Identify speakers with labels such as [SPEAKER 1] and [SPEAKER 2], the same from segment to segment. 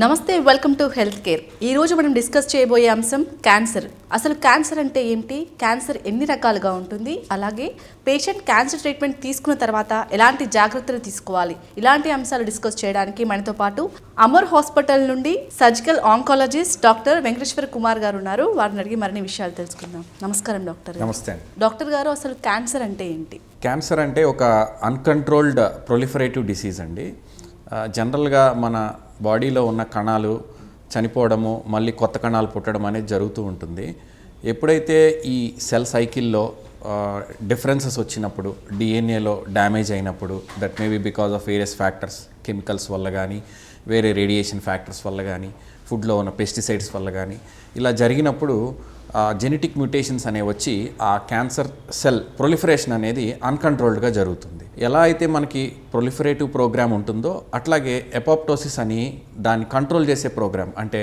[SPEAKER 1] నమస్తే, welcome to health care. ఈరోజు మనం డిస్కస్ చేయబోయే అంశం క్యాన్సర్. అసలు క్యాన్సర్ అంటే ఏంటి, క్యాన్సర్ ఎన్ని రకాలుగా ఉంటుంది, అలాగే పేషెంట్ క్యాన్సర్ ట్రీట్మెంట్ తీసుకున్న తర్వాత ఎలాంటి జాగ్రత్తలు తీసుకోవాలి, ఇలాంటి అంశాలు డిస్కస్ చేయడానికి మనతో పాటు అమర్ హాస్పిటల్ నుండి surgical oncologist doctor Venkateswara Kumar గారు ఉన్నారు. వారిని అడిగి మరిన్ని విషయాలు తెలుసుకుందాం. నమస్కారం డాక్టర్.
[SPEAKER 2] నమస్తే
[SPEAKER 1] డాక్టర్ గారు, అసలు క్యాన్సర్ అంటే ఏంటి?
[SPEAKER 2] క్యాన్సర్ అంటే ఒక అన్కంట్రోల్డ్ ప్రొలిఫరేటివ్ డిసీజ్ అండి. జనరల్గా మన బాడీలో ఉన్న కణాలు చనిపోవడము, మళ్ళీ కొత్త కణాలు పుట్టడం అనేది జరుగుతూ ఉంటుంది. ఎప్పుడైతే ఈ సెల్ సైకిల్లో డిఫరెన్సెస్ వచ్చినప్పుడు, డిఎన్ఏలో డ్యామేజ్ అయినప్పుడు, that may be because of various factors, chemicals వల్ల కానీ, వేరే రేడియేషన్ ఫ్యాక్టర్స్ వల్ల కానీ, ఫుడ్లో ఉన్న పెస్టిసైడ్స్ వల్ల కానీ, ఇలా జరిగినప్పుడు జెనెటిక్ మ్యూటేషన్స్ అనేవి వచ్చి ఆ క్యాన్సర్ సెల్ ప్రొలిఫరేషన్ అనేది అన్కంట్రోల్డ్గా జరుగుతుంది. ఎలా అయితే మనకి ప్రొలిఫరేటివ్ ప్రోగ్రామ్ ఉంటుందో అట్లాగే ఎపోప్టోసిస్ అని దాన్ని కంట్రోల్ చేసే ప్రోగ్రామ్, అంటే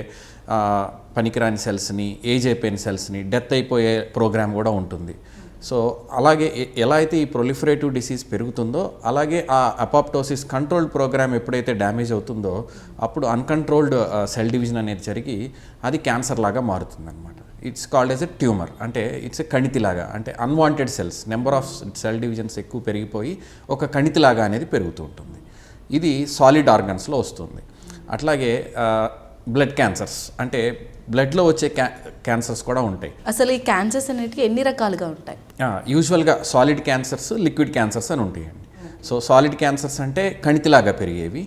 [SPEAKER 2] పనికిరాని సెల్స్ని, ఏజ్ అయిపోయిన సెల్స్ని, డెత్ అయిపోయే ప్రోగ్రామ్ కూడా ఉంటుంది. సో అలాగే ఎలా అయితే ఈ ప్రొలిఫరేటివ్ డిసీజ్ పెరుగుతుందో అలాగే ఆ అపోప్టోసిస్ కంట్రోల్డ్ ప్రోగ్రామ్ ఎప్పుడైతే డ్యామేజ్ అవుతుందో అప్పుడు అన్కంట్రోల్డ్ సెల్ డివిజన్ అనేది జరిగి అది క్యాన్సర్ లాగా మారుతుందన్నమాట. It's called as a tumour, అంటే ఇట్స్ ఎ కణితిలాగా, అంటే unwanted cells, number of cell divisions ఎక్కువ పెరిగిపోయి ఒక కణితిలాగా అనేది పెరుగుతూ ఉంటుంది. ఇది సాలిడ్ ఆర్గన్స్లో వస్తుంది. అట్లాగే బ్లడ్ క్యాన్సర్స్, అంటే బ్లడ్లో వచ్చే క్యాన్సర్స్ కూడా ఉంటాయి.
[SPEAKER 1] అసలు ఈ క్యాన్సర్స్ అనేవి ఎన్ని రకాలుగా ఉంటాయి?
[SPEAKER 2] యూజువల్గా సాలిడ్ క్యాన్సర్స్, లిక్విడ్ క్యాన్సర్స్ అని ఉంటాయండి. సో సాలిడ్ క్యాన్సర్స్ అంటే కణితిలాగా పెరిగేవి.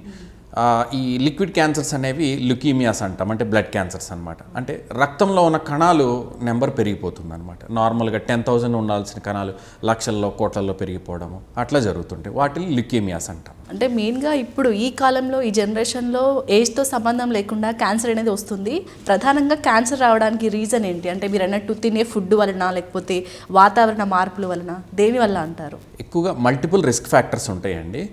[SPEAKER 2] ఈ లిక్విడ్ క్యాన్సర్స్ అనేవి లుకీమియాస్ అంటాం, అంటే బ్లడ్ క్యాన్సర్స్ అనమాట. అంటే రక్తంలో ఉన్న కణాలు నెంబర్ పెరిగిపోతుంది అనమాట. నార్మల్గా 10,000 ఉండాల్సిన కణాలు లక్షల్లో, కోట్లలో పెరిగిపోవడము అట్లా జరుగుతుంటాయి. వాటిని లుకీమియాస్ అంటాం.
[SPEAKER 1] అంటే మెయిన్గా ఇప్పుడు ఈ కాలంలో, ఈ జనరేషన్లో ఏజ్తో సంబంధం లేకుండా క్యాన్సర్ అనేది వస్తుంది. ప్రధానంగా క్యాన్సర్ రావడానికి రీజన్ ఏంటి? అంటే మీరు అన్నట్టు తినే ఫుడ్ వలన, లేకపోతే వాతావరణ మార్పుల వలన, దేని వల్ల అంటారు?
[SPEAKER 2] ఎక్కువగా మల్టిపుల్ రిస్క్ ఫ్యాక్టర్స్ ఉంటాయండి.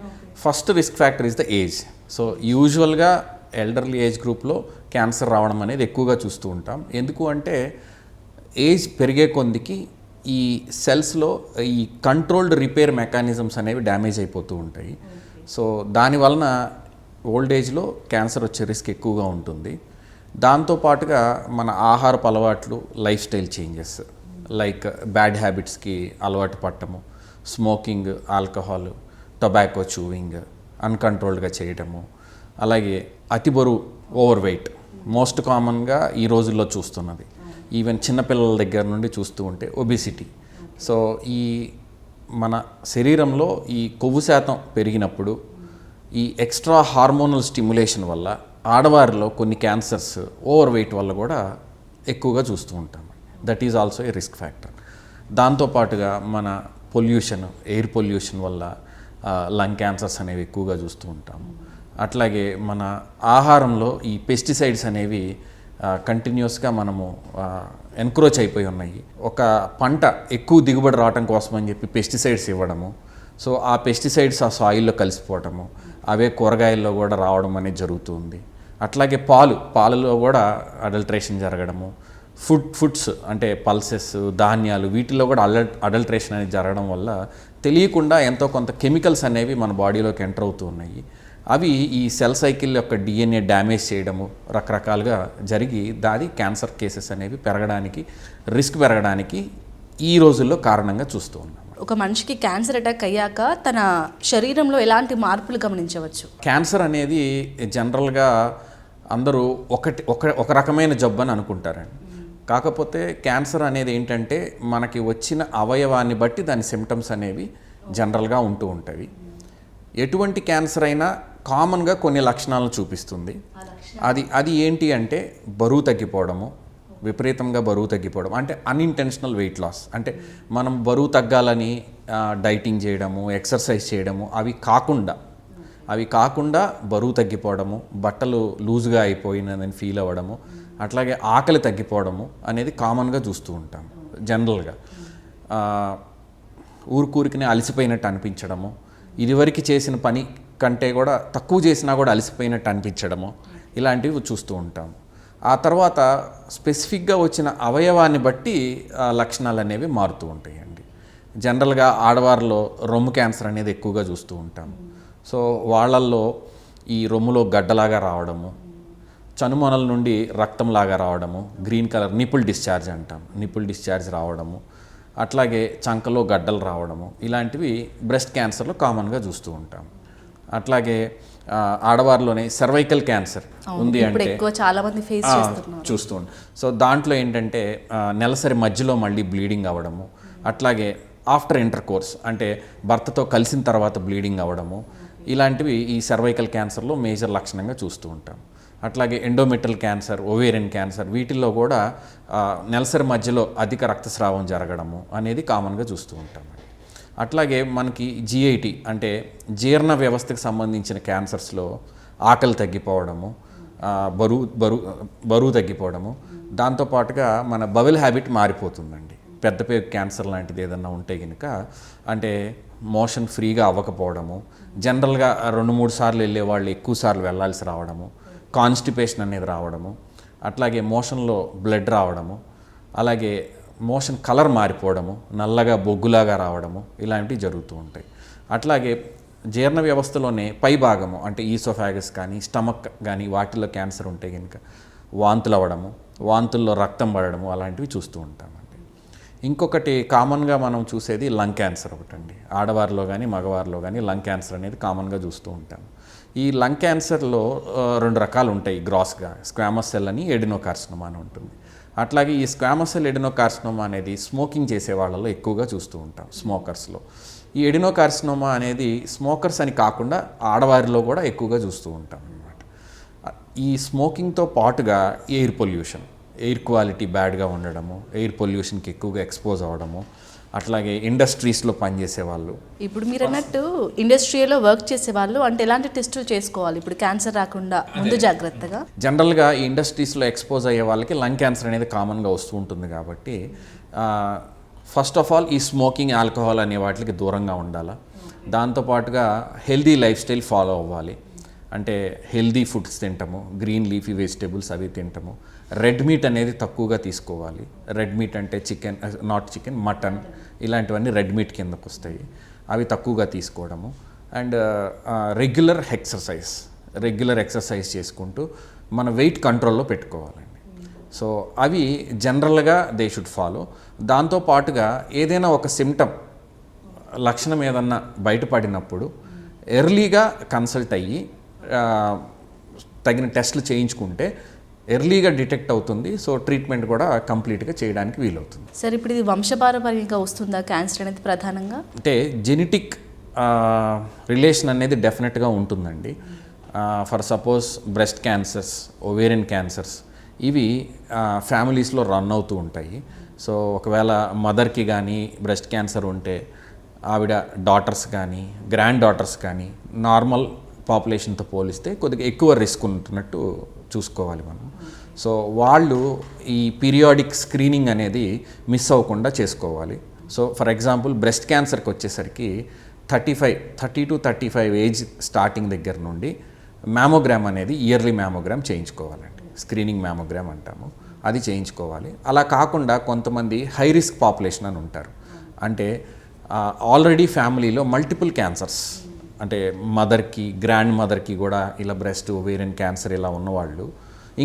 [SPEAKER 2] First risk factor is the age. So యూజువల్గా ఎల్డర్లీ ఏజ్ గ్రూప్లో క్యాన్సర్ రావడం అనేది ఎక్కువగా చూస్తూ ఉంటాం. ఎందుకు అంటే ఏజ్ పెరిగే కొద్దికి ఈ సెల్స్లో ఈ కంట్రోల్డ్ రిపేర్ మెకానిజమ్స్ అనేవి డ్యామేజ్ అయిపోతూ ఉంటాయి. సో దానివలన ఓల్డ్ ఏజ్లో క్యాన్సర్ వచ్చే రిస్క్ ఎక్కువగా ఉంటుంది. దాంతోపాటుగా మన ఆహారపు అలవాట్లు, lifestyle changes, like bad హ్యాబిట్స్కి అలవాటు పట్టము, స్మోకింగ్, ఆల్కహాల్, టొబాకో చూవింగ్ అన్కంట్రోల్డ్గా చేయటము, అలాగే అతి బరువు, ఓవర్ వెయిట్ మోస్ట్ కామన్గా ఈ రోజుల్లో చూస్తున్నది. ఈవెన్ చిన్నపిల్లల దగ్గర నుండి చూస్తూ ఉంటే ఒబిసిటీ. సో ఈ మన శరీరంలో ఈ కొవ్వు శాతం పెరిగినప్పుడు ఈ ఎక్స్ట్రా హార్మోనల్ స్టిమ్యులేషన్ వల్ల ఆడవారిలో కొన్ని క్యాన్సర్స్ ఓవర్ వెయిట్ వల్ల కూడా ఎక్కువగా చూస్తూ ఉంటాం. That is also a risk factor. దాంతోపాటుగా మన పొల్యూషన్, ఎయిర్ పొల్యూషన్ వల్ల లంగ్ క్యాన్సర్స్ అనేవి ఎక్కువగా చూస్తూ ఉంటాము. అట్లాగే మన ఆహారంలో ఈ పెస్టిసైడ్స్ అనేవి కంటిన్యూస్గా మనము ఎన్క్రోచ్ అయిపోయి ఉన్నాయి. ఒక పంట ఎక్కువ దిగుబడి రావడం కోసం అని చెప్పి పెస్టిసైడ్స్ ఇవ్వడము, సో ఆ పెస్టిసైడ్స్ ఆ సాయిల్లో కలిసిపోవటము, అవే కూరగాయల్లో కూడా రావడం అనేది జరుగుతుంది. అట్లాగే పాలలో కూడా అడల్ట్రేషన్ జరగడము, ఫుడ్స్ అంటే పల్సెస్, ధాన్యాలు, వీటిల్లో కూడా అడల్ట్రేషన్ అనేది జరగడం వల్ల తెలియకుండా ఎంతో కొంత కెమికల్స్ అనేవి మన బాడీలోకి ఎంటర్ అవుతూ ఉన్నాయి. అవి ఈ సెల్ సైకిల్ యొక్క డిఎన్ఏ డ్యామేజ్ చేయడము రకరకాలుగా జరిగి దాని క్యాన్సర్ కేసెస్ అనేవి పెరగడానికి, రిస్క్ పెరగడానికి ఈ రోజుల్లో కారణంగా చూస్తూ ఉన్నాం.
[SPEAKER 1] ఒక మనిషికి క్యాన్సర్ అటాక్ అయ్యాక తన శరీరంలో ఎలాంటి మార్పులు గమనించవచ్చు?
[SPEAKER 2] క్యాన్సర్ అనేది జనరల్గా అందరూ ఒక రకమైన జబ్బు అని అనుకుంటారండి. కాకపోతే క్యాన్సర్ అనేది ఏంటంటే మనకి వచ్చిన అవయవాన్ని బట్టి దాని సిమ్టమ్స్ అనేవి జనరల్గా ఉంటూ ఉంటాయి. ఎటువంటి క్యాన్సర్ అయినా కామన్గా కొన్ని లక్షణాలను చూపిస్తుంది. అది ఏంటి అంటే బరువు తగ్గిపోవడము, విపరీతంగా బరువు తగ్గిపోవడం, అంటే అన్ఇంటెన్షనల్ వెయిట్ లాస్. అంటే మనం బరువు తగ్గాలని డైటింగ్ చేయడము, ఎక్సర్సైజ్ చేయడము, అవి కాకుండా బరువు తగ్గిపోవడము, బట్టలు లూజ్గా అయిపోయినదని ఫీల్ అవ్వడము, అట్లాగే ఆకలి తగ్గిపోవడము అనేది కామన్గా చూస్తూ ఉంటాం. జనరల్గా ఊరికనే అలసిపోయినట్టు అనిపించడము, ఇదివరకు చేసిన పని కంటే కూడా తక్కువ చేసినా కూడా అలసిపోయినట్టు అనిపించడము, ఇలాంటివి చూస్తూ ఉంటాం. ఆ తర్వాత స్పెసిఫిక్గా వచ్చిన అవయవాన్ని బట్టి లక్షణాలు అనేవి మారుతూ ఉంటాయండి. జనరల్గా ఆడవారిలో రొమ్ము క్యాన్సర్ అనేది ఎక్కువగా చూస్తూ ఉంటాం. సో వాళ్ళల్లో ఈ రొమ్ములో గడ్డలాగా రావడము, చనుమొనల నుండి రక్తంలాగా రావడము, గ్రీన్ కలర్ నిపుల్ డిశ్చార్జ్ అంటాం, నిపుల్ డిశ్చార్జ్ రావడము, అట్లాగే చంకలో గడ్డలు రావడము, ఇలాంటివి బ్రెస్ట్ క్యాన్సర్లో కామన్గా చూస్తూ ఉంటాం. అట్లాగే ఆడవారిలోనే సర్వైకల్ క్యాన్సర్ ఉంది అంటే
[SPEAKER 1] చాలా మంది ఫేస్
[SPEAKER 2] చూస్తూ ఉంటాం. సో దాంట్లో ఏంటంటే నెలసరి మధ్యలో మళ్ళీ బ్లీడింగ్ అవ్వడము, అట్లాగే ఆఫ్టర్ ఇంటర్ కోర్స్ అంటే భర్తతో కలిసిన తర్వాత బ్లీడింగ్ అవ్వడము, ఇలాంటివి ఈ సర్వైకల్ క్యాన్సర్లో మేజర్ లక్షణంగా చూస్తూ ఉంటాం. అట్లాగే ఎండోమెట్రల్ క్యాన్సర్, ఓవేరియన్ క్యాన్సర్, వీటిల్లో కూడా నెలసరి మధ్యలో అధిక రక్తస్రావం జరగడము అనేది కామన్గా చూస్తూ ఉంటాం. అట్లాగే మనకి GIT అంటే జీర్ణ వ్యవస్థకు సంబంధించిన క్యాన్సర్స్లో ఆకలి తగ్గిపోవడము, బరువు తగ్గిపోవడము, దాంతోపాటుగా మన బవెల్ హ్యాబిట్ మారిపోతుందండి. పెద్ద పేగు క్యాన్సర్ లాంటిది ఏదన్నా ఉంటే కనుక అంటే మోషన్ ఫ్రీగా అవ్వకపోవడము, జనరల్గా 2-3 సార్లు వెళ్ళే వాళ్ళు ఎక్కువ సార్లు వెళ్ళాల్సి రావడము, కాన్స్టిపేషన్ అనేది రావడము, అట్లాగే మోషన్లో బ్లడ్ రావడము, అలాగే మోషన్ కలర్ మారిపోవడము, నల్లగా బొగ్గులాగా రావడము, ఇలాంటివి జరుగుతూ ఉంటాయి. అట్లాగే జీర్ణ వ్యవస్థలోనే పై భాగము అంటే ఈసోఫాగస్ కానీ స్టమక్ కానీ వాటిల్లో క్యాన్సర్ ఉంటే కనుక వాంతులు అవ్వడము, వాంతుల్లో రక్తం పడడము, అలాంటివి చూస్తూ ఉంటామండి. ఇంకొకటి కామన్గా మనం చూసేది లంగ్ క్యాన్సర్ ఒకటండి. ఆడవారిలో కానీ మగవారిలో కానీ లంగ్ క్యాన్సర్ అనేది కామన్గా చూస్తూ ఉంటాం. ఈ లంగ్ క్యాన్సర్లో 2 రకాలు ఉంటాయి గ్రాస్గా, స్క్వామస్ సెల్ అని, ఎడినోకార్సినోమా అని ఉంటుంది. అట్లాగే ఈ స్క్వామస్ సెల్ ఎడినోకార్సినోమా అనేది స్మోకింగ్ చేసే వాళ్ళలో ఎక్కువగా చూస్తూ ఉంటాం, స్మోకర్స్లో. ఈ ఎడినోకార్సినోమా అనేది స్మోకర్స్ అని కాకుండా ఆడవారిలో కూడా ఎక్కువగా చూస్తూ ఉంటాం అన్నమాట. ఈ స్మోకింగ్తో పాటుగా ఎయిర్ పొల్యూషన్, ఎయిర్ క్వాలిటీ బ్యాడ్గా ఉండడము, ఎయిర్ పొల్యూషన్కి ఎక్కువగా ఎక్స్పోజ్ అవ్వడము, అట్లాగే ఇండస్ట్రీస్లో పనిచేసే వాళ్ళు.
[SPEAKER 1] ఇప్పుడు మీరు అన్నట్టు ఇండస్ట్రీలో వర్క్ చేసే వాళ్ళు అంటే ఎలాంటి టెస్టులు చేసుకోవాలి ఇప్పుడు క్యాన్సర్ రాకుండా ముందు జాగ్రత్తగా?
[SPEAKER 2] జనరల్గా ఈ ఇండస్ట్రీస్లో ఎక్స్పోజ్ అయ్యే వాళ్ళకి లంగ్ క్యాన్సర్ అనేది కామన్గా వస్తూ ఉంటుంది కాబట్టి ఫస్ట్ ఆఫ్ ఆల్ ఈ స్మోకింగ్, ఆల్కహాల్ అనే వాటికి దూరంగా ఉండాలి. దాంతోపాటుగా హెల్దీ లైఫ్ స్టైల్ ఫాలో అవ్వాలి. అంటే హెల్దీ ఫుడ్స్ తింటాము, గ్రీన్ లీఫీ వెజిటేబుల్స్ అవి తింటాము. రెడ్ మీట్ అనేది తక్కువగా తీసుకోవాలి. రెడ్ మీట్ అంటే చికెన్, నాట్ చికెన్, మటన్, ఇలాంటివన్నీ రెడ్ మీట్ కిందకు వస్తాయి, అవి తక్కువగా తీసుకోవడము. అండ్ రెగ్యులర్ ఎక్సర్సైజ్ చేసుకుంటూ మన వెయిట్ కంట్రోల్లో పెట్టుకోవాలండి. సో అవి జనరల్గా దే షుడ్ ఫాలో. దాంతోపాటుగా ఏదైనా ఒక సిమ్టమ్, లక్షణం ఏదన్నా బయటపడినప్పుడు ఎర్లీగా కన్సల్ట్ అయ్యి తగిన టెస్టులు చేయించుకుంటే ఎర్లీగా డిటెక్ట్ అవుతుంది. సో ట్రీట్మెంట్ కూడా కంప్లీట్గా చేయడానికి వీలవుతుంది.
[SPEAKER 1] సార్ ఇప్పుడు ఇది వంశపారంపర్యంగా వస్తుందా క్యాన్సర్ అనేది ప్రధానంగా?
[SPEAKER 2] అంటే జెనెటిక్ రిలేషన్ అనేది డెఫినెట్గా ఉంటుందండి. For suppose breast cancers, ovarian cancers, ఇవి ఫ్యామిలీస్లో రన్ అవుతూ ఉంటాయి. సో ఒకవేళ మదర్కి కానీ బ్రెస్ట్ క్యాన్సర్ ఉంటే ఆవిడ డాటర్స్ కానీ గ్రాండ్ డాటర్స్ కానీ నార్మల్ పాపులేషన్తో పోలిస్తే కొద్దిగా ఎక్కువ రిస్క్ ఉంటున్నట్టు చూసుకోవాలి మనం. సో వాళ్ళు ఈ పీరియాడిక్ స్క్రీనింగ్ అనేది మిస్ అవ్వకుండా చేసుకోవాలి. సో ఫర్ ఎగ్జాంపుల్ బ్రెస్ట్ క్యాన్సర్కి వచ్చేసరికి 30 to 35 ఏజ్ స్టార్టింగ్ దగ్గర నుండి మ్యామోగ్రామ్ అనేది ఇయర్లీ మ్యామోగ్రామ్ చేయించుకోవాలండి. స్క్రీనింగ్ మ్యామోగ్రామ్ అంటాము, అది చేయించుకోవాలి. అలా కాకుండా కొంతమంది హై రిస్క్ పాపులేషన్ అని ఉంటారు. అంటే ఆల్రెడీ ఫ్యామిలీలో మల్టిపుల్ క్యాన్సర్స్, అంటే మదర్కి, గ్రాండ్ మదర్కి కూడా ఇలా బ్రెస్ట్, ఓవేరియన్ క్యాన్సర్ ఇలా ఉన్నవాళ్ళు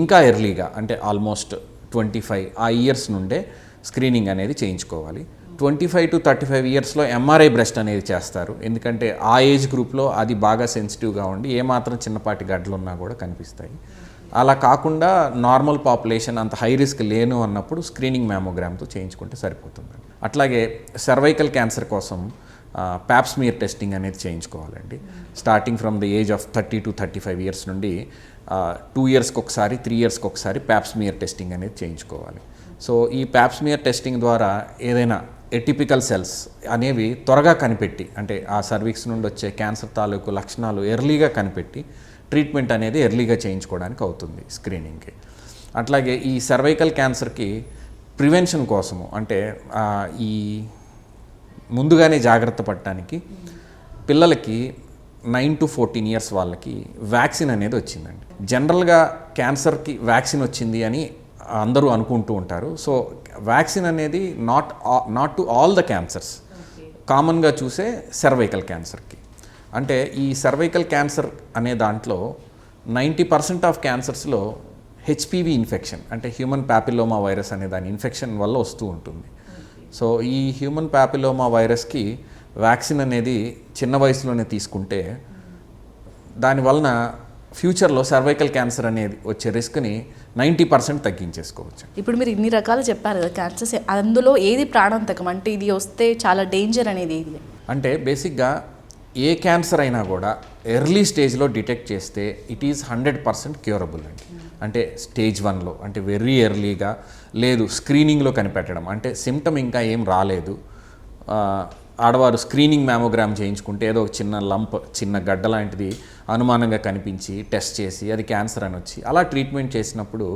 [SPEAKER 2] ఇంకా ఎర్లీగా అంటే ఆల్మోస్ట్ 25 ఆ ఇయర్స్ నుండే స్క్రీనింగ్ అనేది చేయించుకోవాలి. 25 to 35 ఇయర్స్లో MRI బ్రెస్ట్ అనేది చేస్తారు. ఎందుకంటే ఆ ఏజ్ గ్రూప్లో అది బాగా సెన్సిటివ్గా ఉండి ఏమాత్రం చిన్నపాటి గడ్డలు ఉన్నా కూడా కనిపిస్తాయి. అలా కాకుండా నార్మల్ పాపులేషన్ అంత హై రిస్క్ లేను అన్నప్పుడు స్క్రీనింగ్ మ్యామోగ్రామ్తో చేయించుకుంటే సరిపోతుంది. అట్లాగే సర్వైకల్ క్యాన్సర్ కోసం ప్యాప్స్మియర్ టెస్టింగ్ అనేది చేయించుకోవాలండి. Starting from the age of 30 to 35 years నుండి 2 ఇయర్స్కి ఒకసారి, 3 ఇయర్స్కి ఒకసారి ప్యాప్స్మియర్ టెస్టింగ్ అనేది చేయించుకోవాలి. సో ఈ ప్యాప్స్మియర్ టెస్టింగ్ ద్వారా ఏదైనా ఎటిపికల్ సెల్స్ అనేవి త్వరగా కనిపెట్టి, అంటే ఆ సర్వీక్స్ నుండి వచ్చే క్యాన్సర్ తాలూకు లక్షణాలు ఎర్లీగా కనిపెట్టి ట్రీట్మెంట్ అనేది ఎర్లీగా చేయించుకోవడానికి అవుతుంది స్క్రీనింగ్కి. అట్లాగే ఈ సర్వైకల్ క్యాన్సర్కి ప్రివెన్షన్ కోసము, అంటే ఈ ముందుగానే జాగ్రత్త పడటానికి పిల్లలకి 9 to 14 ఇయర్స్ వాళ్ళకి వ్యాక్సిన్ అనేది వచ్చిందండి. జనరల్గా క్యాన్సర్కి వ్యాక్సిన్ వచ్చింది అని అందరూ అనుకుంటూ ఉంటారు. సో వ్యాక్సిన్ అనేది not to all the cancers, కామన్గా చూసే సర్వైకల్ క్యాన్సర్కి. అంటే ఈ సర్వైకల్ క్యాన్సర్ అనే దాంట్లో 90% ఆఫ్ క్యాన్సర్స్లో హెచ్పివి ఇన్ఫెక్షన్ అంటే హ్యూమన్ ప్యాపిలోమా వైరస్ అనే దాని ఇన్ఫెక్షన్ వల్ల వస్తూ ఉంటుంది. సో ఈ హ్యూమన్ ప్యాపిలోమా వైరస్కి వ్యాక్సిన్ అనేది చిన్న వయసులోనే తీసుకుంటే దానివలన ఫ్యూచర్లో సర్వైకల్ క్యాన్సర్ అనేది వచ్చే రిస్క్ని 90% తగ్గించేసుకోవచ్చు.
[SPEAKER 1] ఇప్పుడు మీరు ఇన్ని రకాలు చెప్పారు కదా క్యాన్సర్స్, అందులో ఏది ప్రాణాంతకం అంటే ఇది వస్తే చాలా డేంజర్ అనేది ఏది?
[SPEAKER 2] అంటే బేసిక్గా ఏ క్యాన్సర్ అయినా కూడా ఎర్లీ స్టేజ్లో డిటెక్ట్ చేస్తే ఇట్ ఈజ్ 100% క్యూరబుల్ అండి. అంటే స్టేజ్ 1లో అంటే వెరీ ఎర్లీగా, లేదు స్క్రీనింగ్లో కనిపెట్టడం అంటే సిమ్టమ్ ఇంకా ఏం రాలేదు, ఆడవారు స్క్రీనింగ్ మ్యామోగ్రామ్ చేయించుకుంటే ఏదో ఒక చిన్న లంప్, చిన్న గడ్డ లాంటిది అనుమానంగా కనిపించి టెస్ట్ చేసి అది క్యాన్సర్ అని వచ్చి అలా ట్రీట్మెంట్ చేసినప్పుడు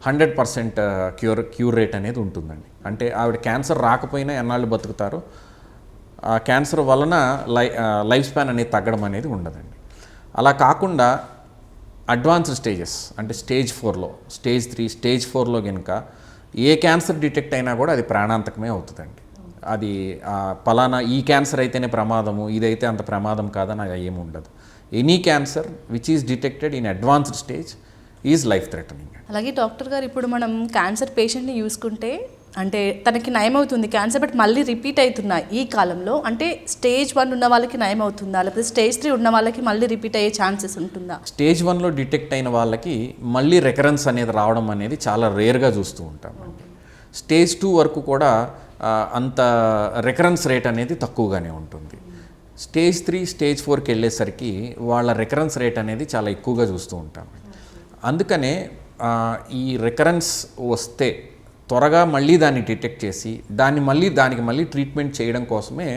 [SPEAKER 2] 100% క్యూర్ రేట్ అనేది ఉంటుందండి. అంటే ఆవిడ క్యాన్సర్ రాకపోయినా ఎన్నాళ్ళు బతుకుతారో, ఆ క్యాన్సర్ వలన లైఫ్ స్పాన్ అనేది తగ్గడం అనేది ఉండదండి. అలా కాకుండా అడ్వాన్స్డ్ స్టేజెస్ అంటే స్టేజ్ 4లో, స్టేజ్ 3, స్టేజ్ 4లో కనుక ఏ క్యాన్సర్ డిటెక్ట్ అయినా కూడా అది ప్రాణాంతకమే అవుతుందండి. అది పలానా ఈ క్యాన్సర్ అయితేనే ప్రమాదము, ఇదైతే అంత ప్రమాదం కాదని అది ఏమి ఉండదు. Any cancer which is detected in advanced stage is life threatening.
[SPEAKER 1] అలాగే డాక్టర్ గారు ఇప్పుడు మనం క్యాన్సర్ పేషెంట్ని చూసుకుంటే అంటే తనకి నయం అవుతుంది క్యాన్సర్, బట్ మళ్ళీ రిపీట్ అవుతున్నాయి ఈ కాలంలో. అంటే స్టేజ్ 1 ఉన్న వాళ్ళకి నయం అవుతుందా, లేకపోతే స్టేజ్ 3 ఉన్న వాళ్ళకి మళ్ళీ రిపీట్ అయ్యే ఛాన్సెస్ ఉంటుందా?
[SPEAKER 2] స్టేజ్ 1లో డిటెక్ట్ అయిన వాళ్ళకి మళ్ళీ రికరెన్స్ అనేది రావడం అనేది చాలా రేర్గా చూస్తూ ఉంటాం. స్టేజ్ 2 వరకు కూడా అంత రికరెన్స్ రేట్ అనేది తక్కువగానే ఉంటుంది. స్టేజ్ 3, స్టేజ్ 4కి వెళ్ళేసరికి వాళ్ళ రికరెన్స్ రేట్ అనేది చాలా ఎక్కువగా చూస్తూ ఉంటాం. అందుకనే ఈ రికరెన్స్ వస్తే త్వరగా మళ్ళీ దాన్ని డిటెక్ట్ చేసి దానికి మళ్ళీ ట్రీట్మెంట్ చేయడం కోసమే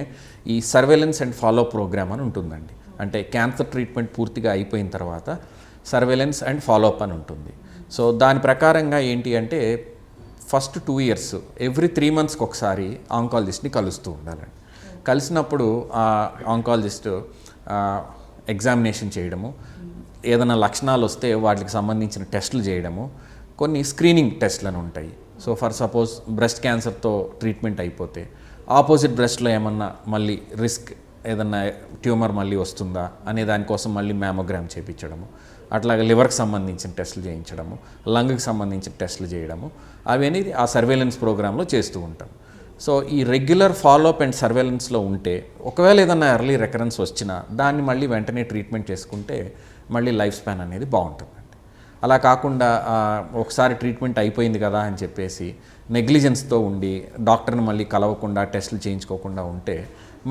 [SPEAKER 2] ఈ సర్వేలెన్స్ అండ్ ఫాలో ప్రోగ్రామ్ అని ఉంటుందండి. అంటే క్యాన్సర్ ట్రీట్మెంట్ పూర్తిగా అయిపోయిన తర్వాత సర్వేలెన్స్ అండ్ ఫాలోఅప్ అని ఉంటుంది. సో దాని ప్రకారంగా ఏంటి అంటే ఫస్ట్ 2 years ఎవ్రీ 3 monthsకి ఒకసారి ఆంకాలజిస్ట్ని కలుస్తూ ఉండాలండి. కలిసినప్పుడు ఆ ఆంకాలజిస్ట్ ఎగ్జామినేషన్ చేయడము, ఏదైనా లక్షణాలు వస్తే వాటికి సంబంధించిన టెస్టులు చేయడము, కొన్ని స్క్రీనింగ్ టెస్ట్లను ఉంటాయి. సో ఫర్ సపోజ్ బ్రెస్ట్ క్యాన్సర్తో ట్రీట్మెంట్ అయిపోతే ఆపోజిట్ బ్రెస్ట్లో ఏమన్నా మళ్ళీ రిస్క్ ఏదన్నా ట్యూమర్ మళ్ళీ వస్తుందా అనే దానికోసం మళ్ళీ మ్యామోగ్రామ్ చేయించడము, అట్లాగే లివర్కి సంబంధించిన టెస్టులు చేయించడము, లంగ్కి సంబంధించిన టెస్టులు చేయడము, అవి అనేది ఆ సర్వేలెన్స్ ప్రోగ్రాంలో చేస్తూ ఉంటాం. సో ఈ రెగ్యులర్ ఫాలోఅప్ అండ్ సర్వేలెన్స్లో ఉంటే ఒకవేళ ఏదన్నా ఎర్లీ రికరెన్స్ వచ్చినా దాన్ని మళ్ళీ వెంటనే ట్రీట్మెంట్ చేసుకుంటే మళ్ళీ లైఫ్ స్పాన్ అనేది బాగుంటుందండి. అలా కాకుండా ఒకసారి ట్రీట్మెంట్ అయిపోయింది కదా అని చెప్పేసి నెగ్లిజెన్స్తో ఉండి డాక్టర్ని మళ్ళీ కలవకుండా టెస్టులు చేయించుకోకుండా ఉంటే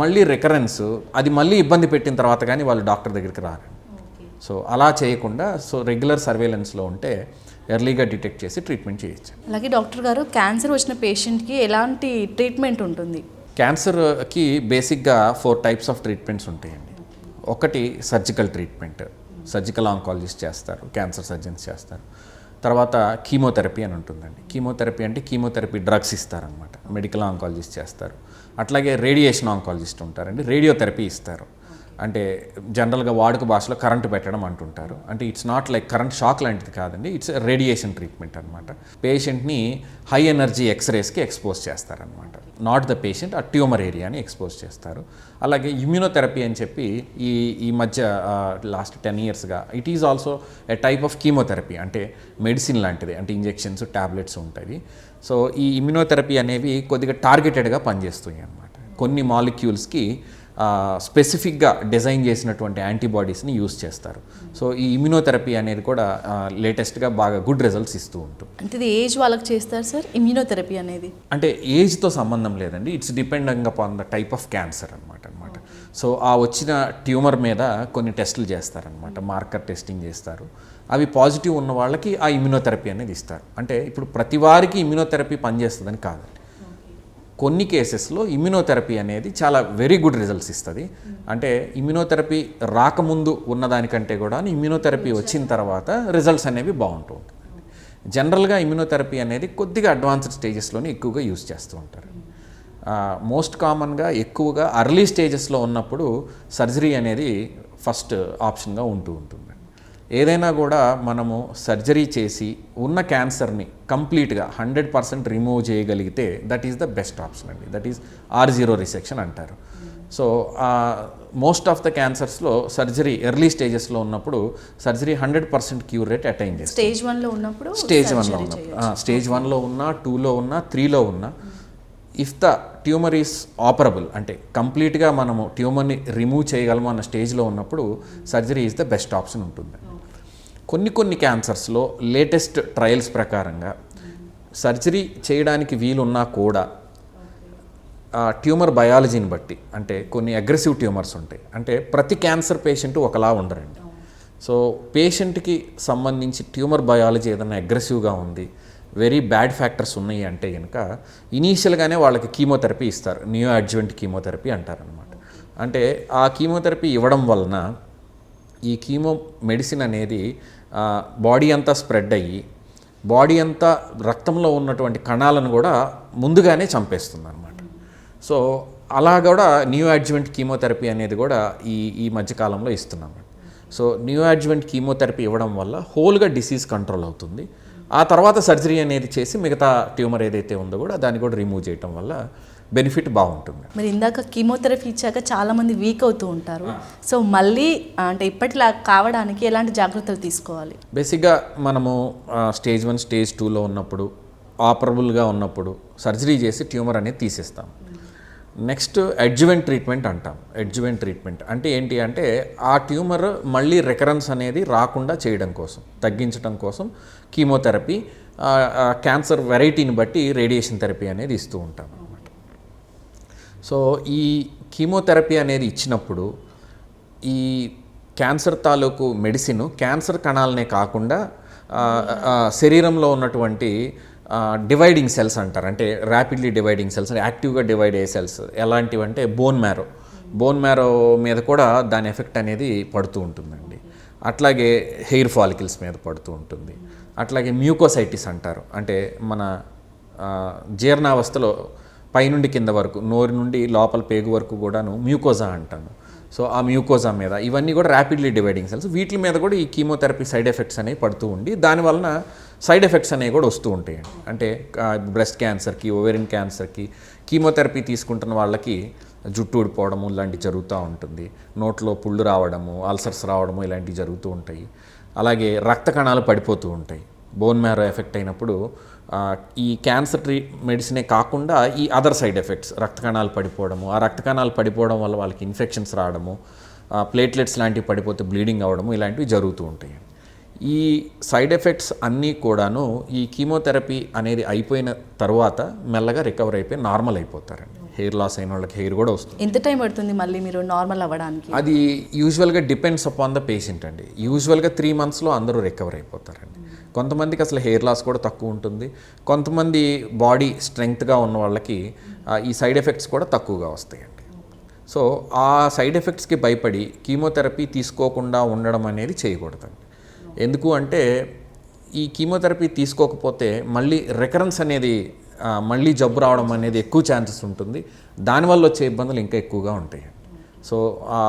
[SPEAKER 2] మళ్ళీ రికరెన్స్ అది మళ్ళీ ఇబ్బంది పెట్టిన తర్వాత కానీ వాళ్ళు డాక్టర్ దగ్గరికి రారండి. సో అలా చేయకుండా రెగ్యులర్ సర్వేలెన్స్లో ఉంటే ఎర్లీగా డిటెక్ట్ చేసి ట్రీట్మెంట్ చేయొచ్చు.
[SPEAKER 1] అలాగే డాక్టర్ గారు క్యాన్సర్ వచ్చిన పేషెంట్కి ఎలాంటి ట్రీట్మెంట్ ఉంటుంది?
[SPEAKER 2] క్యాన్సర్కి బేసిక్గా 4 types ఆఫ్ ట్రీట్మెంట్స్ ఉంటాయండి. ఒకటి సర్జికల్ ట్రీట్మెంట్, సర్జికల్ ఆంకాలజిస్ట్ చేస్తారు, క్యాన్సర్ సర్జన్స్ చేస్తారు. తర్వాత కీమోథెరపీ అని ఉంటుందండి. కీమోథెరపీ అంటే కీమోథెరపీ డ్రగ్స్ ఇస్తారనమాట, మెడికల్ ఆంకాలజిస్ట్ చేస్తారు. అట్లాగే రేడియేషన్ ఆంకాలజిస్ట్ ఉంటారండి, రేడియోథెరపీ ఇస్తారు. అంటే జనరల్గా వాడుక భాషలో కరెంటు పెట్టడం అంటుంటారు. అంటే it's not like current shock లాంటిది కాదండి, ఇట్స్ రేడియేషన్ ట్రీట్మెంట్ అనమాట. పేషెంట్ని హై ఎనర్జీ ఎక్స్రేస్కి ఎక్స్పోజ్ చేస్తారనమాట. నాట్ ద పేషెంట్, ఆ ట్యూమర్ ఏరియాని ఎక్స్పోజ్ చేస్తారు. అలాగే ఇమ్యూనోథెరపీ అని చెప్పి ఈ మధ్య లాస్ట్ 10 yearsగా it is also a type of chemotherapy. అంటే మెడిసిన్ లాంటిది, అంటే ఇంజెక్షన్స్, ట్యాబ్లెట్స్ ఉంటాయి. సో ఈ ఇమ్యూనోథెరపీ అనేవి కొద్దిగా టార్గెటెడ్గా పనిచేస్తాయి అన్నమాట. కొన్ని మాలిక్యూల్స్కి స్పెసిఫిక్గా డిజైన్ చేసినటువంటి యాంటీబాడీస్ని యూస్ చేస్తారు. సో ఈ ఇమ్యూనోథెరపీ అనేది కూడా లేటెస్ట్గా బాగా గుడ్ రిజల్ట్స్ ఇస్తూ ఉంటుంది.
[SPEAKER 1] అంటే ఇది ఏజ్ వాళ్ళకి చేస్తారు సార్ ఇమ్యూనోథెరపీ అనేది?
[SPEAKER 2] అంటే ఏజ్తో సంబంధం లేదండి, it's depending upon the type of cancer అనమాట. సో ఆ వచ్చిన ట్యూమర్ మీద కొన్ని టెస్టులు చేస్తారనమాట, మార్కర్ టెస్టింగ్ చేస్తారు. అవి పాజిటివ్ ఉన్న వాళ్ళకి ఆ ఇమ్యూనోథెరపీ అనేది ఇస్తారు. అంటే ఇప్పుడు ప్రతి వారికి ఇమ్యూనోథెరపీ పనిచేస్తుందని కాదండి, కొన్ని కేసెస్లో ఇమ్యూనోథెరపీ అనేది చాలా వెరీ గుడ్ రిజల్ట్స్ ఇస్తుంది. అంటే ఇమ్యూనోథెరపీ రాకముందు ఉన్నదానికంటే కూడా ఇమ్యూనోథెరపీ వచ్చిన తర్వాత రిజల్ట్స్ అనేవి బాగుంటూ ఉంటుంది. జనరల్గా ఇమ్యూనోథెరపీ అనేది కొద్దిగా అడ్వాన్స్డ్ స్టేజెస్లోనే ఎక్కువగా యూజ్ చేస్తూ ఉంటారు. మోస్ట్ కామన్గా ఎక్కువగా అర్లీ స్టేజెస్లో ఉన్నప్పుడు సర్జరీ అనేది ఫస్ట్ ఆప్షన్గా ఉంటూ ఉంటుంది. ఏదైనా కూడా మనము సర్జరీ చేసి ఉన్న క్యాన్సర్ని కంప్లీట్గా 100% రిమూవ్ చేయగలిగితే that is the best option అండి. దట్ ఈస్ R0 రిసెక్షన్ అంటారు. సో మోస్ట్ ఆఫ్ ద క్యాన్సర్స్లో సర్జరీ ఎర్లీ స్టేజెస్లో ఉన్నప్పుడు సర్జరీ 100% క్యూర్ రేట్ అటైన్ చేస్తుంది.
[SPEAKER 1] స్టేజ్ 1లో ఉన్నప్పుడు
[SPEAKER 2] స్టేజ్ 1లో ఉన్నా, 2లో ఉన్నా, 3లో ఉన్నా, if the tumour is operable అంటే కంప్లీట్గా మనము ట్యూమర్ని రిమూవ్ చేయగలము అన్న స్టేజ్లో ఉన్నప్పుడు surgery is the best option ఉంటుంది. కొన్ని క్యాన్సర్స్లో లేటెస్ట్ ట్రయల్స్ ప్రకారంగా సర్జరీ చేయడానికి వీలున్నా కూడా ట్యూమర్ బయాలజీని బట్టి అంటే కొన్ని అగ్రెసివ్ ట్యూమర్స్ ఉంటాయి. అంటే ప్రతి క్యాన్సర్ పేషెంట్ ఒకలా ఉండరండి. సో పేషెంట్కి సంబంధించి ట్యూమర్ బయాలజీ ఏదైనా అగ్రెసివ్గా ఉంది, వెరీ బ్యాడ్ ఫ్యాక్టర్స్ ఉన్నాయి అంటే కనుక ఇనీషియల్గానే వాళ్ళకి కీమోథెరపీ ఇస్తారు. న్యూ అడ్జువెంట్ కీమోథెరపీ అంటారనమాట. అంటే ఆ కీమోథెరపీ ఇవ్వడం వలన ఈ కీమో మెడిసిన్ అనేది బాడీ అంతా స్ప్రెడ్ అయ్యి బాడీ అంతా రక్తంలో ఉన్నటువంటి కణాలను కూడా ముందుగానే చంపేస్తుంది అనమాట. సో అలా కూడా న్యూ అడ్జువెంట్ కీమోథెరపీ అనేది కూడా ఈ మధ్యకాలంలో ఇస్తున్నాం. సో న్యూ అడ్జువెంట్ కీమోథెరపీ ఇవ్వడం వల్ల హోల్గా డిసీజ్ కంట్రోల్ అవుతుంది. ఆ తర్వాత సర్జరీ అనేది చేసి మిగతా ట్యూమర్ ఏదైతే ఉందో కూడా దాన్ని కూడా రిమూవ్ చేయడం వల్ల బెనిఫిట్ బాగుంటుంది.
[SPEAKER 1] మరి ఇందాక కీమోథెరపీ ఇచ్చాక చాలామంది వీక్ అవుతూ ఉంటారు. సో మళ్ళీ అంటే ఇప్పటిలా కావడానికి ఎలాంటి జాగ్రత్తలు తీసుకోవాలి?
[SPEAKER 2] బేసిక్గా మనము స్టేజ్ 1, స్టేజ్ 2లో ఉన్నప్పుడు ఆపరబుల్గా ఉన్నప్పుడు సర్జరీ చేసి ట్యూమర్ అనేది తీసేస్తాం. నెక్స్ట్ అడ్జువెంట్ ట్రీట్మెంట్ అంటాం. అడ్జువెంట్ ట్రీట్మెంట్ అంటే ఏంటి అంటే ఆ ట్యూమర్ మళ్ళీ రికరెన్స్ అనేది రాకుండా చేయడం కోసం, తగ్గించడం కోసం కీమోథెరపీ, క్యాన్సర్ వెరైటీని బట్టి రేడియేషన్ థెరపీ అనేది ఇస్తూ ఉంటాం అన్నమాట. సో ఈ కీమోథెరపీ అనేది ఇచ్చినప్పుడు ఈ క్యాన్సర్ తాలూకు మెడిసిన్ క్యాన్సర్ కణాలనే కాకుండా శరీరంలో ఉన్నటువంటి డివైడింగ్ సెల్స్ అంటారు. అంటే ర్యాపిడ్లీ డివైడింగ్ సెల్స్, యాక్టివ్గా డివైడ్ అయ్యే సెల్స్ ఎలాంటివి అంటే బోన్ మ్యారో మీద కూడా దాని ఎఫెక్ట్ అనేది పడుతూ ఉంటుందండి. అట్లాగే హెయిర్ ఫాలికల్స్ మీద పడుతూ ఉంటుంది. అట్లాగే మ్యూకోసైటిస్ అంటారు. అంటే మన జీర్ణావస్థలో పైనుండి కింద వరకు, నోరు నుండి లోపల పేగు వరకు కూడాను మ్యూకోజా అంటాను. సో ఆ మ్యూకోజా మీద ఇవన్నీ కూడా ర్యాపిడ్లీ డివైడింగ్ సెల్స్, వీటి మీద కూడా ఈ కీమోథెరపీ సైడ్ ఎఫెక్ట్స్ అనేవి పడుతూ ఉండి దానివలన సైడ్ ఎఫెక్ట్స్ అనేవి కూడా వస్తూ ఉంటాయండి. అంటే బ్రెస్ట్ క్యాన్సర్కి, ఓవేరియన్ క్యాన్సర్కి కీమోథెరపీ తీసుకుంటున్న వాళ్ళకి జుట్టు ఊడిపోవడము ఇలాంటివి జరుగుతూ ఉంటుంది. నోట్లో పుళ్ళు రావడము, అల్సర్స్ రావడము ఇలాంటివి జరుగుతూ ఉంటాయి. అలాగే రక్త కణాలు పడిపోతూ ఉంటాయి. బోన్ మ్యారో ఎఫెక్ట్ అయినప్పుడు ఈ క్యాన్సర్ మెడిసినే కాకుండా ఈ అదర్ సైడ్ ఎఫెక్ట్స్, రక్త కణాలు పడిపోవడము, ఆ రక్త కణాలు పడిపోవడం వల్ల వాళ్ళకి ఇన్ఫెక్షన్స్ రావడము, ప్లేట్లెట్స్ లాంటివి పడిపోతే బ్లీడింగ్ అవ్వడము ఇలాంటివి జరుగుతూ ఉంటాయి. ఈ సైడ్ ఎఫెక్ట్స్ అన్నీ కూడాను ఈ కీమోథెరపీ అనేది అయిపోయిన తర్వాత మెల్లగా రికవర్ అయిపోయి నార్మల్ అయిపోతారండి. హెయిర్ లాస్ అయిన వాళ్ళకి హెయిర్ కూడా వస్తుంది.
[SPEAKER 1] ఎంత టైం పడుతుంది మళ్ళీ మీరు నార్మల్ అవ్వడానికి?
[SPEAKER 2] అది యూజువల్గా డిపెండ్స్ అపాన్ ద పేషెంట్ అండి. యూజువల్గా 3 monthsలో అందరూ రికవర్ అయిపోతారండి. కొంతమందికి అసలు హెయిర్ లాస్ కూడా తక్కువ ఉంటుంది. కొంతమంది బాడీ స్ట్రెంగ్త్గా ఉన్న వాళ్ళకి ఈ సైడ్ ఎఫెక్ట్స్ కూడా తక్కువగా వస్తాయండి. సో ఆ సైడ్ ఎఫెక్ట్స్కి భయపడి కీమోథెరపీ తీసుకోకుండా ఉండడం అనేది చేయకూడదండి. ఎందుకు అంటే ఈ కీమోథెరపీ తీసుకోకపోతే మళ్ళీ రికరెన్స్ అనేది, మళ్ళీ జబ్బు రావడం అనేది ఎక్కువ ఛాన్సెస్ ఉంటుంది. దానివల్ల వచ్చే ఇబ్బందులు ఇంకా ఎక్కువగా ఉంటాయి. సో ఆ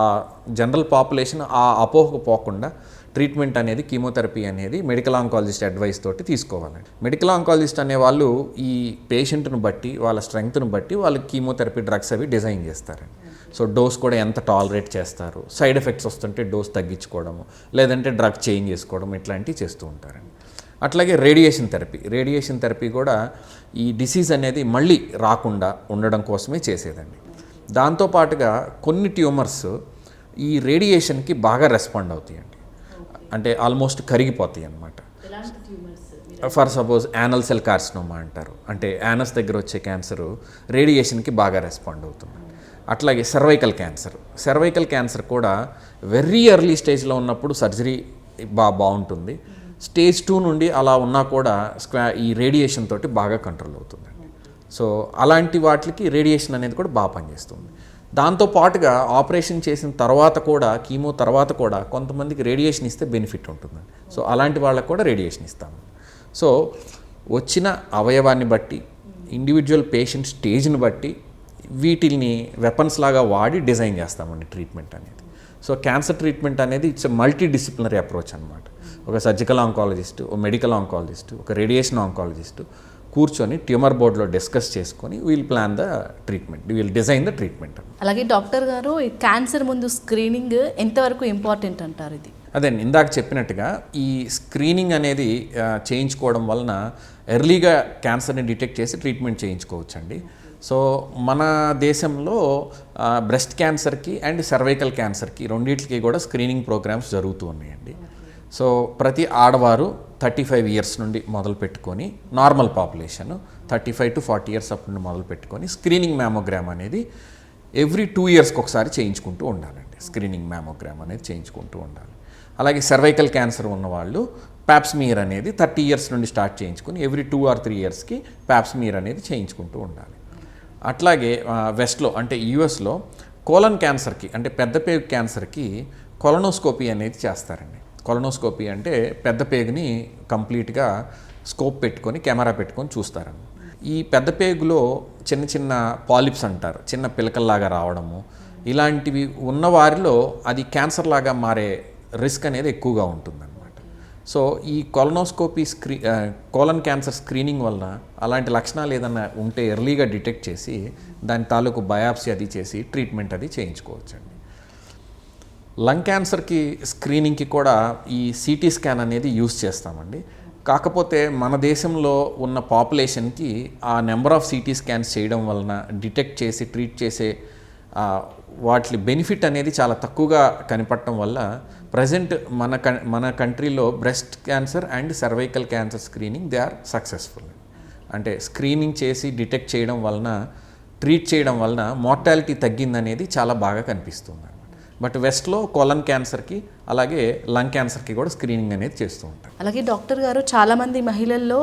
[SPEAKER 2] జనరల్ పాపులేషన్ ఆ అపోహకు పోకుండా ట్రీట్మెంట్ అనేది, కీమోథెరపీ అనేది మెడికల్ ఆంకాలజిస్ట్ అడ్వైస్ తోటి తీసుకోవాలండి. మెడికల్ ఆంకాలజిస్ట్ అనేవాళ్ళు ఈ పేషెంట్ను బట్టి, వాళ్ళ స్ట్రెంగ్త్ను బట్టి వాళ్ళకి కీమోథెరపీ డ్రగ్స్ అవి డిజైన్ చేస్తారండి. సో డోస్ కూడా ఎంత టాలరేట్ చేస్తారు, సైడ్ ఎఫెక్ట్స్ వస్తుంటే డోస్ తగ్గించుకోవడము, లేదంటే డ్రగ్ చేంజ్ చేసుకోవడం ఇట్లాంటివి చేస్తూ ఉంటారండి. అట్లాగే రేడియేషన్ థెరపీ కూడా ఈ డిసీజ్ అనేది మళ్ళీ రాకుండా ఉండడం కోసమే చేసేదండి. దాంతోపాటుగా కొన్ని ట్యూమర్స్ ఈ రేడియేషన్కి బాగా రెస్పాండ్ అవుతాయండి. అంటే ఆల్మోస్ట్ కరిగిపోతాయి అన్నమాట. For suppose anal cell carcinoma అంటారు. అంటే యానస్ దగ్గర వచ్చే క్యాన్సరు రేడియేషన్కి బాగా రెస్పాండ్ అవుతుంది. అట్లాగే సర్వైకల్ క్యాన్సర్ కూడా వెరీ ఎర్లీ స్టేజ్లో ఉన్నప్పుడు సర్జరీ బాగుంటుంది. స్టేజ్ 2 నుండి అలా ఉన్నా కూడా ఈ రేడియేషన్ తోటి బాగా కంట్రోల్ అవుతుందండి. సో అలాంటి వాటికి రేడియేషన్ అనేది కూడా బాగా పనిచేస్తుంది. దాంతోపాటుగా ఆపరేషన్ చేసిన తర్వాత కూడా, కీమో తర్వాత కూడా కొంతమందికి రేడియేషన్ ఇస్తే బెనిఫిట్ ఉంటుందండి. సో అలాంటి వాళ్ళకు కూడా రేడియేషన్ ఇస్తాము. సో వచ్చిన అవయవాన్ని బట్టి, ఇండివిజువల్ పేషెంట్ స్టేజ్ని బట్టి వీటిని వెపన్స్ లాగా వాడి డిజైన్ చేస్తామండి ట్రీట్మెంట్ అనేది. సో క్యాన్సర్ ట్రీట్మెంట్ అనేది ఇట్స్ మల్టీ డిసిప్లినరీ అప్రోచ్ అనమాట. ఒక సర్జికల్ ఆంకాలజిస్ట్, ఒక మెడికల్ ఆంకాలజిస్ట్, ఒక రేడియేషన్ ఆంకాలజిస్ట్, కూర్చొని ట్యూమర్ బోర్డ్లో డిస్కస్ చేసుకొని we'll plan the treatment, we'll design the treatment.
[SPEAKER 1] అలాగే డాక్టర్ గారు, ఈ క్యాన్సర్ ముందు స్క్రీనింగ్ ఎంతవరకు ఇంపార్టెంట్ అంటారు? ఇది
[SPEAKER 2] అదే ఇందాక చెప్పినట్టుగా ఈ స్క్రీనింగ్ అనేది చేయించుకోవడం వలన ఎర్లీగా క్యాన్సర్ని డిటెక్ట్ చేసి ట్రీట్మెంట్ చేయించుకోవచ్చండి. సో మన దేశంలో బ్రెస్ట్ క్యాన్సర్కి అండ్ సర్వైకల్ క్యాన్సర్కి రెండింటికి కూడా స్క్రీనింగ్ ప్రోగ్రామ్స్ జరుగుతూ ఉన్నాయండి. సో ప్రతి ఆడవారు 35 ఇయర్స్ నుండి మొదలు పెట్టుకొని, నార్మల్ పాపులేషన్ 35 to 40 ఇయర్స్ అప్పటి నుండి మొదలు పెట్టుకొని స్క్రీనింగ్ మ్యామోగ్రామ్ అనేది ఎవ్రీ 2 ఇయర్స్కి ఒకసారి చేయించుకుంటూ ఉండాలండి. స్క్రీనింగ్ మ్యామోగ్రామ్ అనేది చేయించుకుంటూ ఉండాలి. అలాగే సర్వైకల్ క్యాన్సర్ ఉన్నవాళ్ళు ప్యాప్స్మియర్ అనేది 30 ఇయర్స్ నుండి స్టార్ట్ చేయించుకొని ఎవ్రీ 2 or 3 ఇయర్స్కి ప్యాప్స్మియర్ అనేది చేయించుకుంటూ ఉండాలి. అట్లాగే వెస్ట్లో అంటే యూఎస్లో కోలన్ క్యాన్సర్కి అంటే పెద్ద పేగు క్యాన్సర్కి కొలనోస్కోపీ అనేది చేస్తారండి. కొలనోస్కోపీ అంటే పెద్ద పేగుని కంప్లీట్గా స్కోప్ పెట్టుకొని కెమెరా పెట్టుకొని చూస్తారండి. ఈ పెద్ద పేగులో చిన్న చిన్న పాలిప్స్ అంటారు, చిన్న పిలకల్లాగా రావడము, ఇలాంటివి ఉన్న వారిలో అది క్యాన్సర్ లాగా మారే రిస్క్ అనేది ఎక్కువగా ఉంటుందన్నమాట. సో ఈ కొలనోస్కోపీ కోలన్ క్యాన్సర్ స్క్రీనింగ్ వలన అలాంటి లక్షణాలు ఏదైనా ఉంటే ఎర్లీగా డిటెక్ట్ చేసి దాని తాలూకు బయాప్సీ అది చేసి ట్రీట్మెంట్ అది చేయించుకోవచ్చండి. లంగ్ క్యాన్సర్కి స్క్రీనింగ్కి కూడా ఈ సిటీ స్కాన్ అనేది యూజ్ చేస్తామండి. కాకపోతే మన దేశంలో ఉన్న పాపులేషన్కి ఆ నెంబర్ ఆఫ్ సిటీ స్కాన్స్ చేయడం వలన డిటెక్ట్ చేసి ట్రీట్ చేసే వాటి బెనిఫిట్ అనేది చాలా తక్కువగా కనపడటం వల్ల ప్రజెంట్ మన కంట్రీలో breast cancer and cervical cancer screening they are successful. అంటే స్క్రీనింగ్ చేసి డిటెక్ట్ చేయడం వలన, ట్రీట్ చేయడం వలన మార్టాలిటీ తగ్గిందనేది చాలా బాగా కనిపిస్తుంది. బట్ వెస్ట్లో కోలన్ క్యాన్సర్కి అలాగే లంగ్ క్యాన్సర్కి కూడా స్క్రీనింగ్ అనేది చేస్తూ ఉంటారు.
[SPEAKER 1] అలాగే డాక్టర్ గారు, చాలామంది మహిళల్లో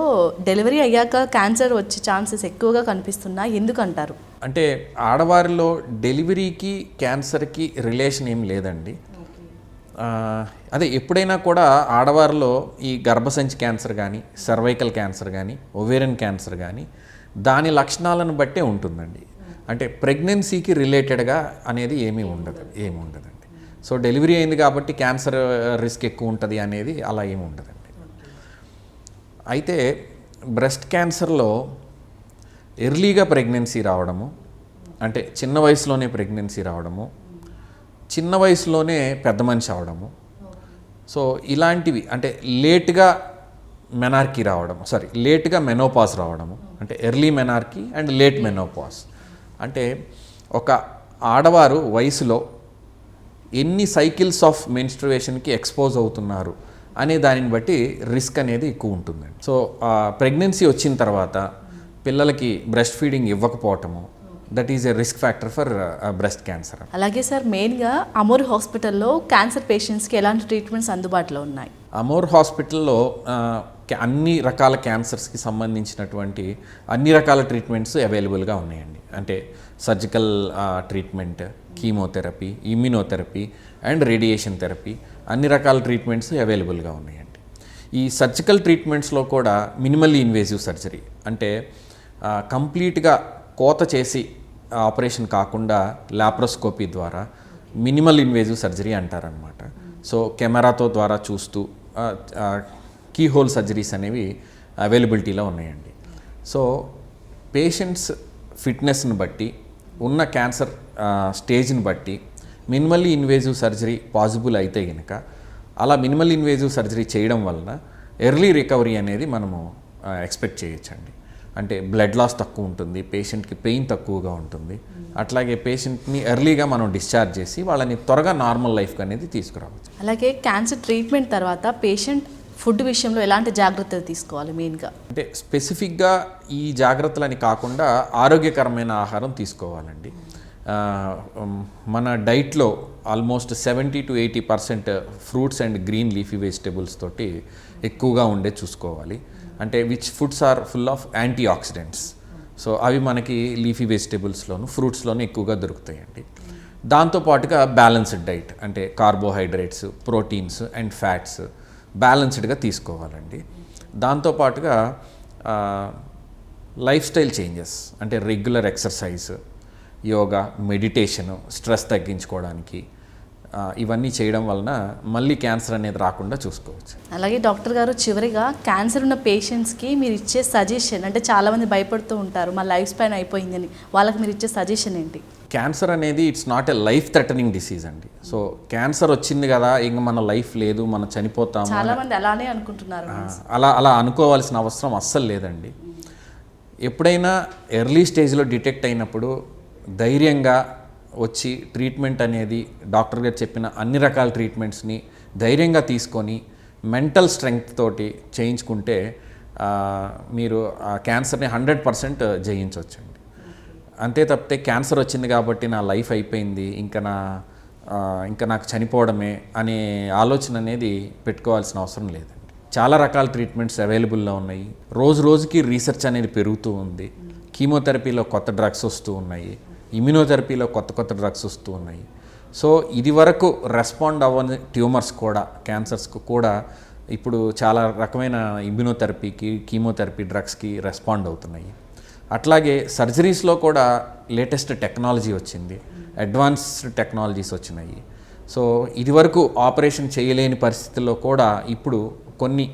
[SPEAKER 1] డెలివరీ అయ్యాక క్యాన్సర్ వచ్చే ఛాన్సెస్ ఎక్కువగా కనిపిస్తున్నాయి, ఎందుకంటారు?
[SPEAKER 2] అంటే ఆడవారిలో డెలివరీకి క్యాన్సర్కి రిలేషన్ ఏం లేదండి. అదే ఎప్పుడైనా కూడా ఆడవారిలో ఈ గర్భసంచి క్యాన్సర్ కానీ, సర్వైకల్ క్యాన్సర్ కానీ, ఓవేరియన్ క్యాన్సర్ కానీ దాని లక్షణాలను బట్టే ఉంటుందండి. అంటే ప్రెగ్నెన్సీకి రిలేటెడ్గా అనేది ఏమీ ఉండదండి. సో డెలివరీ అయింది కాబట్టి క్యాన్సర్ రిస్క్ ఎక్కువ ఉంటుంది అనేది అలా ఏమి ఉండదండి. అయితే బ్రెస్ట్ క్యాన్సర్లో ఎర్లీగా ప్రెగ్నెన్సీ రావడము, అంటే చిన్న వయసులోనే ప్రెగ్నెన్సీ రావడము, చిన్న వయసులోనే పెద్ద మనిషి అవడము, సో ఇలాంటివి అంటే లేట్గా మెనోపాజ్ రావడము, అంటే early menarche and late menopause. అంటే ఒక ఆడవారు వయసులో ఎన్ని సైకిల్స్ ఆఫ్ మెన్స్ట్రుయేషన్కి ఎక్స్పోజ్ అవుతున్నారు అనే దానిని బట్టి రిస్క్ అనేది ఎక్కువ ఉంటుందండి. సో ప్రెగ్నెన్సీ వచ్చిన తర్వాత పిల్లలకి బ్రెస్ట్ ఫీడింగ్ ఇవ్వకపోవటము, that is a risk factor for breast cancer.
[SPEAKER 1] అలాగే సార్, మెయిన్గా అమోర్ హాస్పిటల్లో క్యాన్సర్ పేషెంట్స్కి ఎలాంటి ట్రీట్మెంట్స్ అందుబాటులో ఉన్నాయి?
[SPEAKER 2] అమోర్ హాస్పిటల్లో అన్ని రకాల క్యాన్సర్స్కి సంబంధించినటువంటి అన్ని రకాల ట్రీట్మెంట్స్ అవైలబుల్గా ఉన్నాయండి. అంటే surgical treatment, chemotherapy, immunotherapy and radiation therapy, అన్ని రకాల ట్రీట్మెంట్స్ అవైలబుల్గా ఉన్నాయండి. ఈ సర్జికల్ ట్రీట్మెంట్స్లో కూడా మినిమల్లీ ఇన్వేజివ్ సర్జరీ, అంటే కంప్లీట్గా కోత చేసి ఆపరేషన్ కాకుండా లాప్రోస్కోపీ ద్వారా మినిమల్ ఇన్వేజివ్ సర్జరీ అంటారనమాట. సో కెమెరాతో ద్వారా చూస్తూ కీ హోల్ సర్జరీస్ అనేవి అవైలబిలిటీలో ఉన్నాయండి. సో పేషెంట్స్ ఫిట్నెస్ని బట్టి, ఉన్న క్యాన్సర్ స్టేజ్ని బట్టి మినిమల్లీ ఇన్వేజివ్ సర్జరీ పాసిబుల్ అయితే కనుక అలా మినిమల్ ఇన్వేజివ్ సర్జరీ చేయడం వలన ఎర్లీ రికవరీ అనేది మనము ఎక్స్పెక్ట్ చేయొచ్చండి. అంటే బ్లడ్ లాస్ తక్కువ ఉంటుంది, పేషెంట్కి పెయిన్ తక్కువగా ఉంటుంది, అట్లాగే పేషెంట్ని ఎర్లీగా మనం డిశ్చార్జ్ చేసి వాళ్ళని త్వరగా నార్మల్ లైఫ్కి అనేది తీసుకురావచ్చు.
[SPEAKER 1] అలాగే క్యాన్సర్ ట్రీట్మెంట్ తర్వాత పేషెంట్ ఫుడ్ విషయంలో ఎలాంటి జాగ్రత్తలు తీసుకోవాలి మెయిన్గా?
[SPEAKER 2] అంటే స్పెసిఫిక్గా ఈ జాగ్రత్తలని కాకుండా ఆరోగ్యకరమైన ఆహారం తీసుకోవాలండి. మన డైట్లో almost 70 to 80% fruits and green leafy vegetables తోటి ఎక్కువగా ఉండే చూసుకోవాలి. అంటే which foods are full of antioxidants. సో అవి మనకి లీఫీ వెజిటేబుల్స్లోను, ఫ్రూట్స్లోను ఎక్కువగా దొరుకుతాయండి. దాంతోపాటుగా బ్యాలెన్స్డ్ డైట్, అంటే కార్బోహైడ్రేట్స్, ప్రోటీన్స్ అండ్ ఫ్యాట్స్ బ్యాలెన్స్డ్గా తీసుకోవాలండి. దాంతోపాటుగా లైఫ్ స్టైల్ చేంజెస్, అంటే regular exercise, yoga, meditation, stress తగ్గించుకోవడానికి, ఇవన్నీ చేయడం వలన మళ్ళీ క్యాన్సర్ అనేది రాకుండా చూసుకోవచ్చు.
[SPEAKER 1] అలాగే డాక్టర్ గారు, చివరిగా క్యాన్సర్ ఉన్న పేషెంట్స్కి మీరు ఇచ్చే సజెషన్, అంటే చాలామంది భయపడుతూ ఉంటారు మా లైఫ్ స్పాన్ అయిపోయిందని, వాళ్ళకి మీరు ఇచ్చే సజెషన్ ఏంటి?
[SPEAKER 2] క్యాన్సర్ అనేది it's not a life threatening disease అండి. సో క్యాన్సర్ వచ్చింది కదా ఇంక మన లైఫ్ లేదు, మనం చనిపోతాము,
[SPEAKER 1] చాలామంది అలానే అనుకుంటున్నారు.
[SPEAKER 2] అలా అనుకోవాల్సిన అవసరం అస్సలు లేదండి. ఎప్పుడైనా ఎర్లీ స్టేజ్లో డిటెక్ట్ అయినప్పుడు ధైర్యంగా వచ్చి ట్రీట్మెంట్ అనేది డాక్టర్ గారు చెప్పిన అన్ని రకాల ట్రీట్మెంట్స్ని ధైర్యంగా తీసుకొని మెంటల్ స్ట్రెంగ్త్ తోటి చేయించుకుంటే మీరు ఆ క్యాన్సర్ని 100% జయించవచ్చండి. అంతే తప్పితే క్యాన్సర్ వచ్చింది కాబట్టి నా లైఫ్ అయిపోయింది, ఇంకా నాకు చనిపోవడమే అనే ఆలోచన అనేది పెట్టుకోవాల్సిన అవసరం లేదండి. చాలా రకాల ట్రీట్మెంట్స్ అవైలబుల్లో ఉన్నాయి. రోజు రోజుకి రీసెర్చ్ అనేది పెరుగుతూ ఉంది. కీమోథెరపీలో కొత్త డ్రగ్స్ వస్తూ ఉన్నాయి, ఇమ్యూనోథెరపీలో కొత్త డ్రగ్స్ వస్తూ ఉన్నాయి. సో ఇది వరకు రెస్పాండ్ అవ్వని ట్యూమర్స్ కూడా, క్యాన్సర్స్కు కూడా ఇప్పుడు చాలా రకమైన ఇమ్యూనోథెరపీకి, కీమోథెరపీ డ్రగ్స్కి రెస్పాండ్ అవుతున్నాయి. అట్లాగే సర్జరీస్లో కూడా లేటెస్ట్ టెక్నాలజీ వచ్చింది, అడ్వాన్స్డ్ టెక్నాలజీస్ వచ్చినాయి. సో ఇది వరకు ఆపరేషన్ చేయలేని పరిస్థితుల్లో కూడా ఇప్పుడు కొన్ని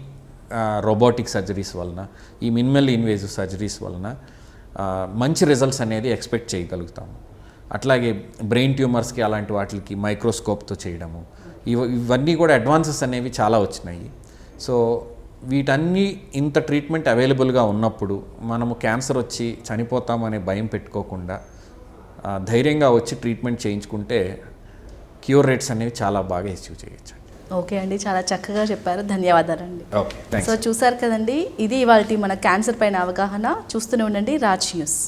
[SPEAKER 2] రోబోటిక్ సర్జరీస్ వలన, ఈ మినిమల్ ఇన్వేజివ్ సర్జరీస్ వలన మంచి రిజల్ట్స్ అనేది ఎక్స్పెక్ట్ చేయగలుగుతాము. అట్లాగే బ్రెయిన్ ట్యూమర్స్కి అలాంటి వాటికి మైక్రోస్కోప్తో చేయడము, ఇవన్నీ కూడా అడ్వాన్సెస్ అనేవి చాలా వచ్చినాయి. సో వీటన్నీ ఇంత ట్రీట్మెంట్ అవైలబుల్గా ఉన్నప్పుడు మనము క్యాన్సర్ వచ్చి చనిపోతామనే భయం పెట్టుకోకుండా ధైర్యంగా వచ్చి ట్రీట్మెంట్ చేయించుకుంటే క్యూర్ రేట్స్ అనేవి చాలా బాగా అచీవ్ చేయొచ్చు.
[SPEAKER 1] ఓకే అండి, చాలా చక్కగా చెప్పారు, ధన్యవాదాలండి.
[SPEAKER 2] ఓకే,
[SPEAKER 1] సో చూసారు కదండి, ఇది ఇవాళ మన క్యాన్సర్ పైన అవగాహన. చూస్తూనే ఉండండి రాజ్ న్యూస్.